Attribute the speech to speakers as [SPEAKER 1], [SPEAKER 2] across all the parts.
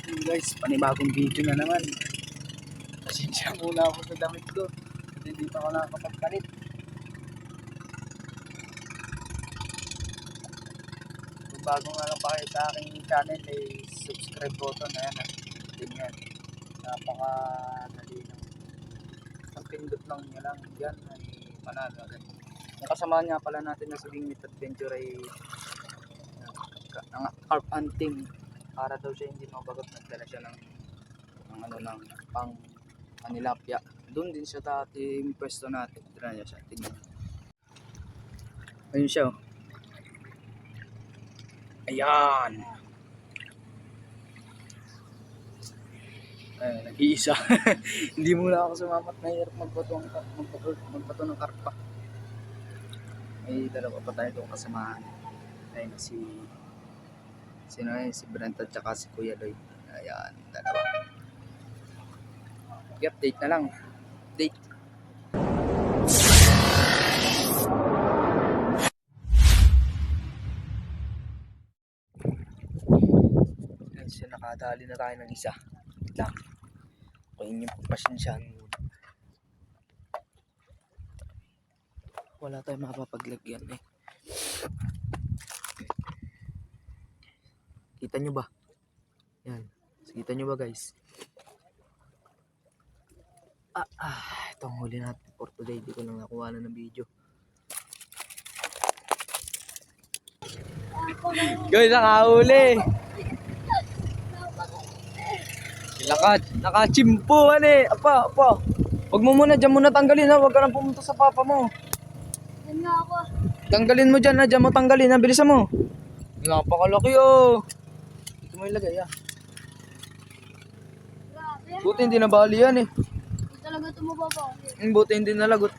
[SPEAKER 1] Guys, panibagong video na naman. Pasensya muna ako sa damit ko. Hindi pa ako nakakapagpalit. Kung bago nga lang pa kayo sa aking channel, ay subscribe button. Ayan na. Tingnan. Napakadali lang. Ang pindot lang nyo lang. Yan ay panalo agad. Ang kasama nga pala natin na sa Wingit Adventure ay ang carp hunting. Para daw siya hindi mabagot, nagdala siya ng pang manilapya. Doon din siya dati yung pwesto natin. Tira niya siya. Tingnan. Ayun siya. Ayan. Ayun, nag-iisa. Hindi muna ako sumamat. Mahirap magbato ng karpa. May dalawa pa tayo doon kasamahan. Ayun si Brent at saka si Kuya Lloyd. Ayan, dalawa. I-update na lang. Update. Ayan siya, nakadali na tayo ng isa. Lang. Kunin yung pasensyahan muna. Wala tayong mapapaglagyan eh. Kita nyo ba? Yan. Kita nyo ba guys? Itong huli natin for today. Di ko lang nakuha na ng video. Guys, nakahuli! Nakachimpo eh. Apa. Huwag mo muna, dyan muna tanggalin ha. Huwag ka nang pumunta sa papa mo.
[SPEAKER 2] Yan nga ako.
[SPEAKER 1] Tanggalin mo dyan ha. Dyan mo tanggalin ha. Bilisan mo. Napakalaki oh. Ito mo ilagay ha.
[SPEAKER 2] Grabe.
[SPEAKER 1] Buti hindi nabali yan eh.
[SPEAKER 2] Hindi talaga ito mababali.
[SPEAKER 1] Buti hindi nalagot.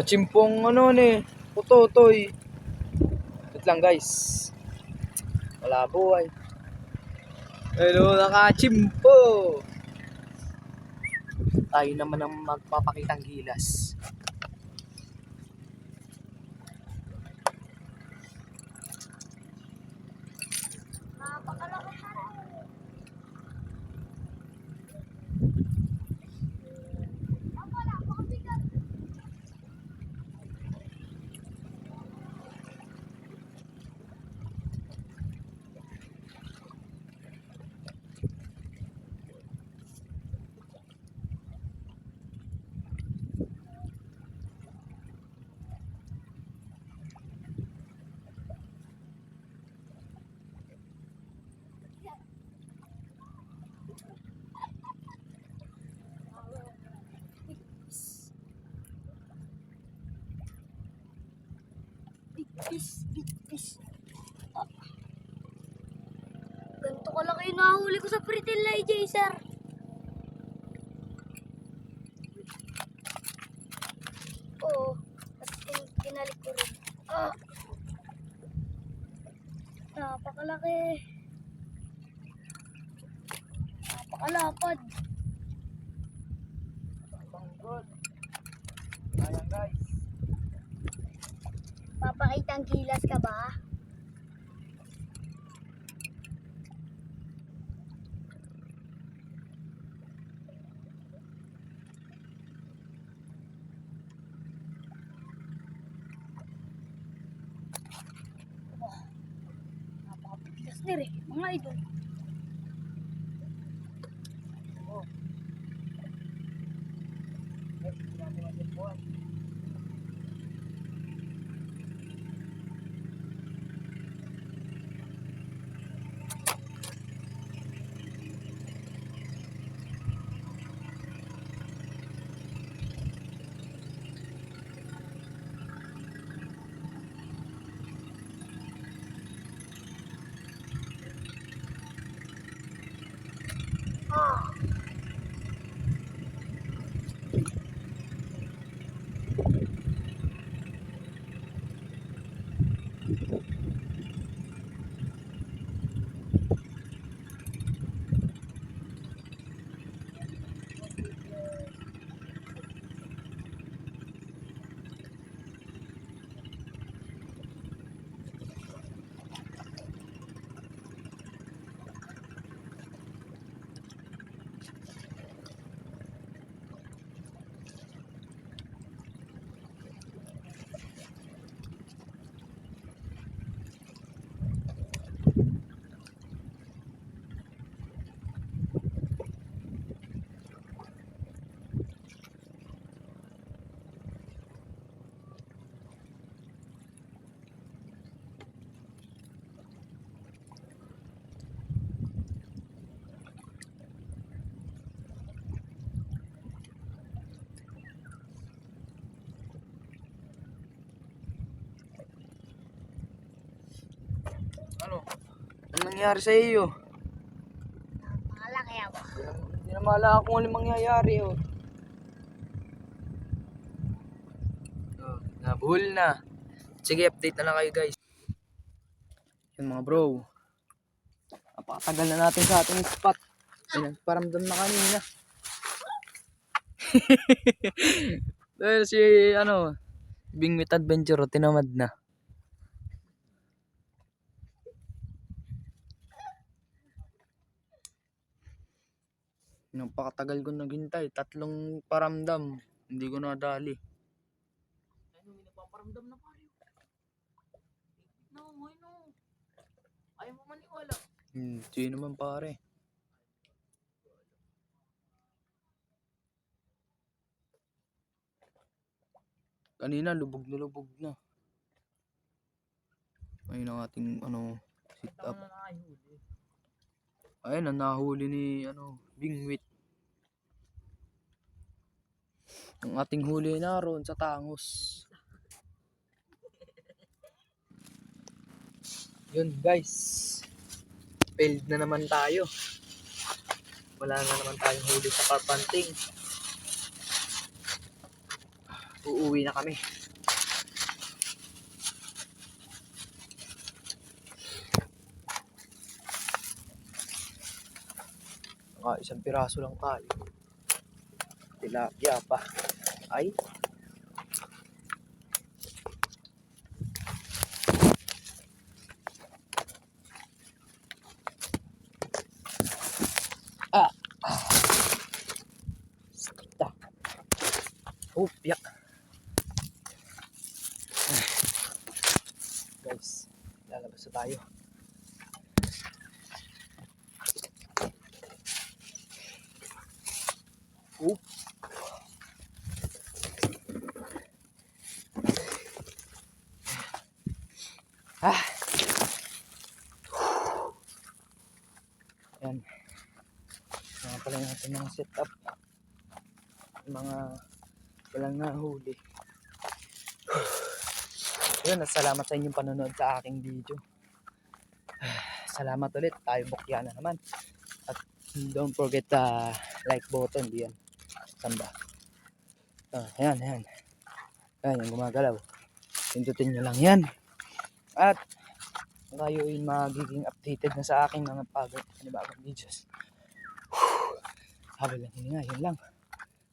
[SPEAKER 1] Chimpong ano eh. Utoy. Wait lang guys. Wala buhay. Hello, nakachimpo. Tayo naman ang magpapakitang gilas.
[SPEAKER 2] Napakalaki pa. Bigpis. Ganito kalaki yung nahuli ko sa Pretty Lady, sir. Oo. Tapos kinalik ko rin. Napakalaki. Napakalapad.
[SPEAKER 1] Good. Ayan guys.
[SPEAKER 2] Papakitang gilas ka ba? Napakabigas na rin, mga idol.
[SPEAKER 1] mangyayari sa iyo.
[SPEAKER 2] Malaki ako.
[SPEAKER 1] Hindi na maala kung ano mangyayari. Oh. Oh, nabuhol na. Sige, update na lang kayo guys. Yun mga bro. Napakatagal na natin sa ating spot. Pinagparamdam na kanina. Dahil si Bingwit Adventure tinamad na. Napakatagal ko naghintay. 3 paramdam. Hindi ko nadali.
[SPEAKER 3] Ano, may nagpaparamdam na pare. No, no. Ayaw mo maniwala.
[SPEAKER 1] Hindi naman pare. Kanina lubog na. Ayun ang ating sit up.
[SPEAKER 3] Tama na nakahuli.
[SPEAKER 1] Ayun ang nahuli ni Bingwit. Ang ating huli naroon sa tangos. Yun guys. Failed na naman tayo. Wala na naman tayong huli sa carpenting. Uuwi na kami. Isang piraso lang tayo. Tilapia pa. Ay. Sakita. Upya. Guys, lalabas na tayo. Yan. Mga pala natin mga setup. Mga walang nahuli. Yun, salamat sa inyong panonood sa aking video. Salamat ulit. Tayo bukya na naman. At don't forget like button. Diyan. Saan ba? Ayan. Ayan yung gumagalaw. Pindutin nyo lang yan. At kayo ay magiging updated na sa aking mga panibagong videos. Habol lang hininga. Yun lang.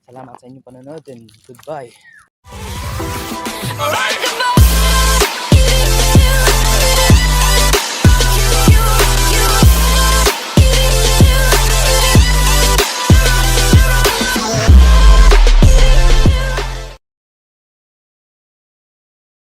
[SPEAKER 1] Salamat sa inyong panonood and goodbye. Alright,